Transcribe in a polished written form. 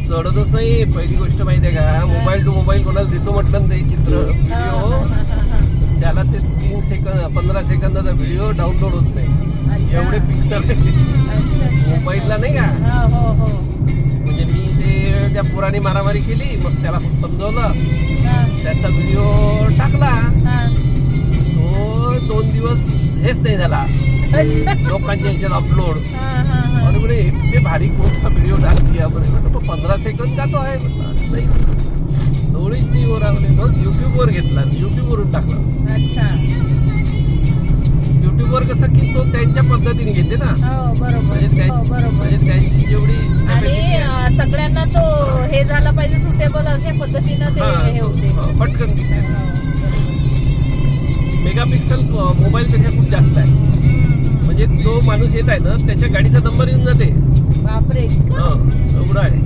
चढतच नाही. पहिली गोष्ट माहितीये का, मोबाईल टू मोबाईल कोणाला देतो म्हटलं ते चित्र व्हिडिओ, त्याला ते 3 सेकंद 15 सेकंदाचा व्हिडिओ डाउनलोड होत नाही. एवढे पिक्सल मोबाईलला नाही का. म्हणजे मी ते त्या पुराणी मारामारी केली, मग त्याला समजवलं, त्याचा व्हिडिओ टाकला. तो 2 दिवस हेच नाही झाला लोकांच्या ह्याच्यात अपलोड. आणि म्हणे इतके भारी कोणता व्हिडिओ डाल किया, म्हणे 15 सेकंद जातो आहे. नाही, थोडीच नाही वर आवले. युट्यूब वर घेतला, युट्यूब वरून टाकला. युट्यूब वर कसं की तो त्यांच्या पद्धतीने घेते ना. म्हणजे त्यांची जेवढी सगळ्यांना तो हे झाला पाहिजे सुटेबल अशा पद्धतीनं ते होते. पटकन दिसते. मेगापिक्सल मोबाईल पेक्षा खूप जास्त आहे. म्हणजे तो माणूस येत आहे ना, त्याच्या गाडीचा नंबर येऊन जाते. बापरे, एवढा आहे.